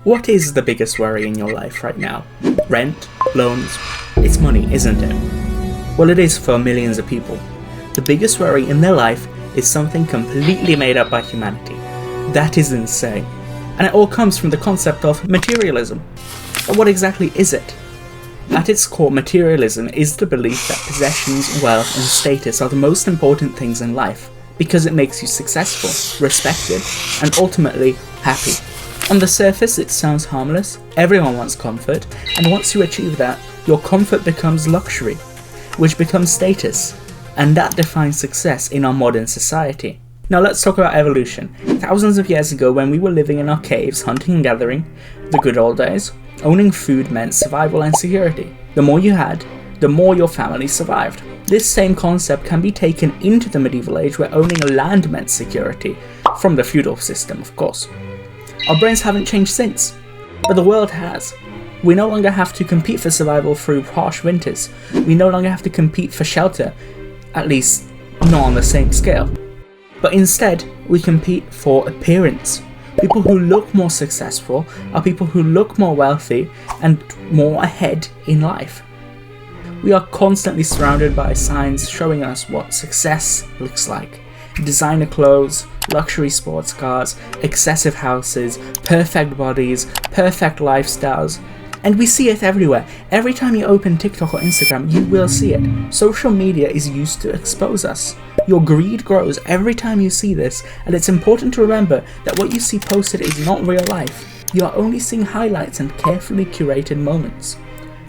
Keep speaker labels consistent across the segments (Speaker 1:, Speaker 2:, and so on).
Speaker 1: What is the biggest worry in your life right now? Rent? Loans? It's money, isn't it? Well, it is for millions of people. The biggest worry in their life is something completely made up by humanity. That is insane. And it all comes from the concept of materialism. But what exactly is it? At its core, materialism is the belief that possessions, wealth, and status are the most important things in life, because it makes you successful, respected, and ultimately happy. On the surface, it sounds harmless. Everyone wants comfort, and once you achieve that, your comfort becomes luxury, which becomes status, and that defines success in our modern society. Now let's talk about evolution. Thousands of years ago, when we were living in our caves, hunting and gathering, the good old days, owning food meant survival and security. The more you had, the more your family survived. This same concept can be taken into the medieval age, where owning land meant security, from the feudal system, of course. Our brains haven't changed since, but the world has. We no longer have to compete for survival through harsh winters. We no longer have to compete for shelter, at least not on the same scale. But instead, we compete for appearance. People who look more successful are people who look more wealthy and more ahead in life. We are constantly surrounded by signs showing us what success looks like. Designer clothes, luxury sports cars, excessive houses, perfect bodies, perfect lifestyles, and we see it everywhere. Every time you open TikTok or Instagram, you will see it. Social media is used to expose us. Your greed grows every time you see this, and it's important to remember that what you see posted is not real life. You are only seeing highlights and carefully curated moments.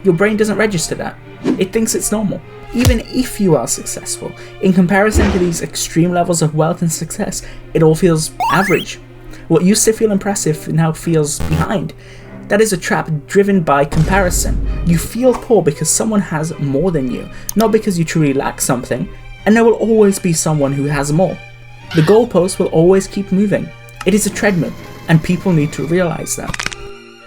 Speaker 1: Your brain doesn't register that. It thinks it's normal. Even if you are successful, in comparison to these extreme levels of wealth and success, it all feels average. What used to feel impressive now feels behind. That is a trap driven by comparison. You feel poor because someone has more than you, not because you truly lack something, and there will always be someone who has more. The goalpost will always keep moving. It is a treadmill, and people need to realize that.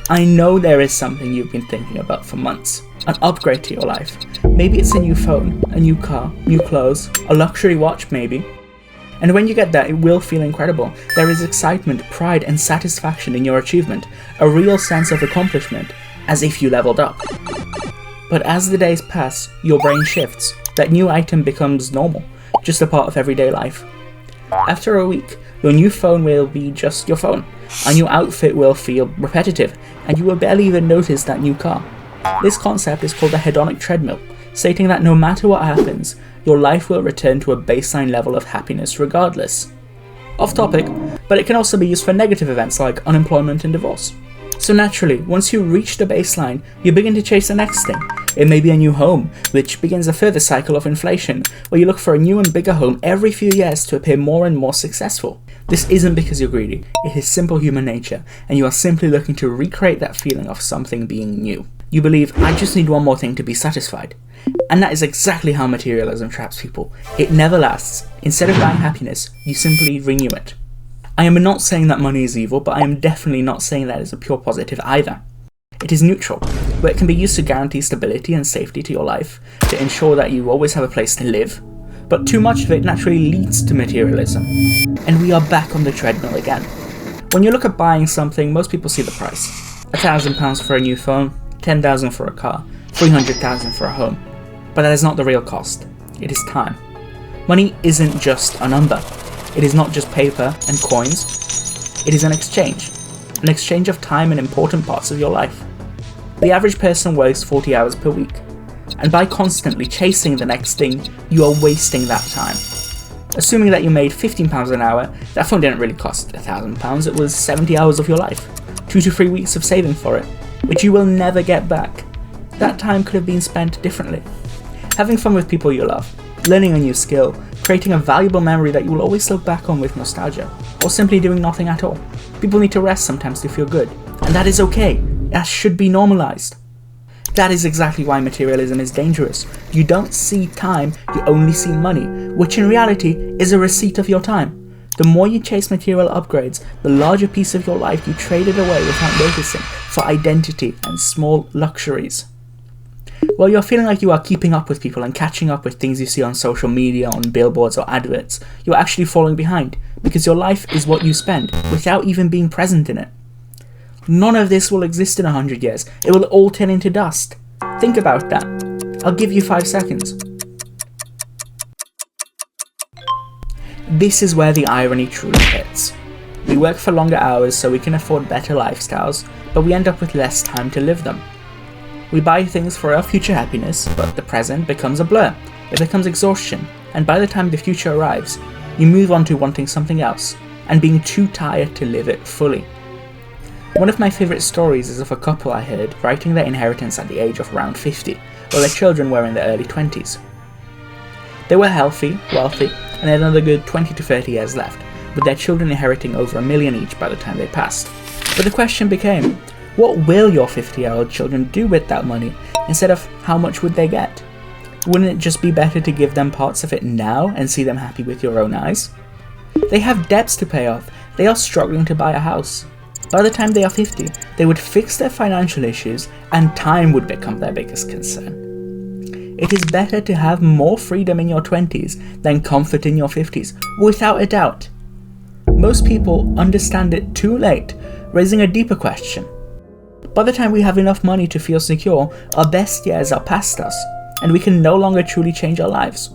Speaker 1: I know there is something you've been thinking about for months. An upgrade to your life. Maybe it's a new phone, a new car, new clothes, a luxury watch maybe. And when you get that, it will feel incredible. There is excitement, pride, and satisfaction in your achievement, a real sense of accomplishment, as if you leveled up. But as the days pass, your brain shifts. That new item becomes normal, just a part of everyday life. After a week, your new phone will be just your phone. A new outfit will feel repetitive, and you will barely even notice that new car. This concept is called the Hedonic Treadmill, stating that no matter what happens, your life will return to a baseline level of happiness regardless. Off topic, but it can also be used for negative events like unemployment and divorce. So naturally, once you reach the baseline, you begin to chase the next thing. It may be a new home, which begins a further cycle of inflation, where you look for a new and bigger home every few years to appear more and more successful. This isn't because you're greedy, it is simple human nature, and you are simply looking to recreate that feeling of something being new. You believe, I just need one more thing to be satisfied. And that is exactly how materialism traps people. It never lasts. Instead of buying happiness, you simply renew it. I am not saying that money is evil, but I am definitely not saying that it's a pure positive either. It is neutral, where it can be used to guarantee stability and safety to your life, to ensure that you always have a place to live, but too much of it naturally leads to materialism. And we are back on the treadmill again. When you look at buying something, most people see the price. £1,000 for a new phone, 10,000 for a car, 300,000 for a home. But that is not the real cost. It is time. Money isn't just a number. It is not just paper and coins. It is an exchange of time in important parts of your life. The average person works 40 hours per week, and by constantly chasing the next thing, you are wasting that time. Assuming that you made £15 an hour, that phone didn't really cost £1,000, it was 70 hours of your life, 2 to 3 weeks of saving for it, which you will never get back. That time could have been spent differently. Having fun with people you love, learning a new skill, creating a valuable memory that you will always look back on with nostalgia, or simply doing nothing at all. People need to rest sometimes to feel good, and that is okay. That should be normalized. That is exactly why materialism is dangerous. You don't see time, you only see money, which in reality is a receipt of your time. The more you chase material upgrades, the larger piece of your life you traded away without noticing for identity and small luxuries. While you're feeling like you are keeping up with people and catching up with things you see on social media, on billboards or adverts, you're actually falling behind, because your life is what you spend without even being present in it. None of this will exist in 100 years. It will all turn into dust. Think about that. I'll give you 5 seconds. This is where the irony truly hits. We work for longer hours so we can afford better lifestyles, but we end up with less time to live them. We buy things for our future happiness, but the present becomes a blur. It becomes exhaustion, and by the time the future arrives, you move on to wanting something else, and being too tired to live it fully. One of my favourite stories is of a couple I heard writing their inheritance at the age of around 50, while their children were in their early 20s. They were healthy, wealthy, and had another good 20 to 30 years left, with their children inheriting over $1 million each by the time they passed. But the question became, what will your 50-year-old children do with that money, instead of how much would they get? Wouldn't it just be better to give them parts of it now and see them happy with your own eyes? They have debts to pay off, they are struggling to buy a house. By the time they are 50, they would fix their financial issues and time would become their biggest concern. It is better to have more freedom in your 20s than comfort in your 50s, without a doubt. Most people understand it too late, raising a deeper question. By the time we have enough money to feel secure, our best years are past us, and we can no longer truly change our lives.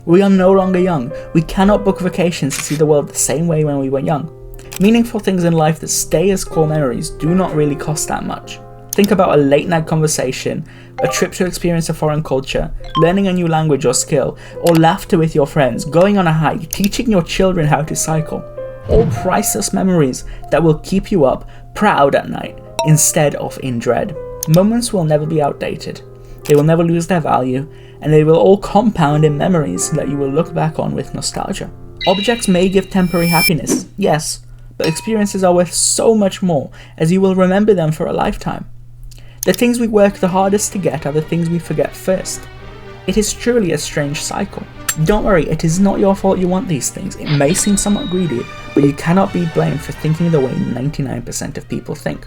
Speaker 1: We are no longer young. We cannot book vacations to see the world the same way when we were young. Meaningful things in life that stay as core memories do not really cost that much. Think about a late night conversation, a trip to experience a foreign culture, learning a new language or skill, or laughter with your friends, going on a hike, teaching your children how to cycle. All priceless memories that will keep you up, proud at night, instead of in dread. Moments will never be outdated. They will never lose their value, and they will all compound in memories that you will look back on with nostalgia. Objects may give temporary happiness, yes, but experiences are worth so much more, as you will remember them for a lifetime. The things we work the hardest to get are the things we forget first. It is truly a strange cycle. Don't worry, it is not your fault you want these things. It may seem somewhat greedy, but you cannot be blamed for thinking the way 99% of people think.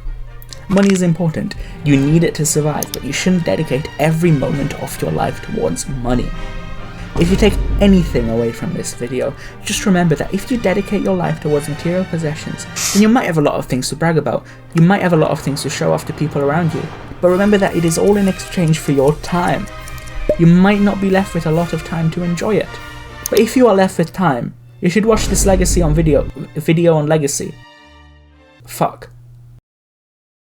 Speaker 1: Money is important, you need it to survive, but you shouldn't dedicate every moment of your life towards money. If you take anything away from this video, just remember that if you dedicate your life towards material possessions, then you might have a lot of things to brag about, you might have a lot of things to show off to people around you, but remember that it is all in exchange for your time. You might not be left with a lot of time to enjoy it, but if you are left with time, you should watch this video on legacy. Fuck.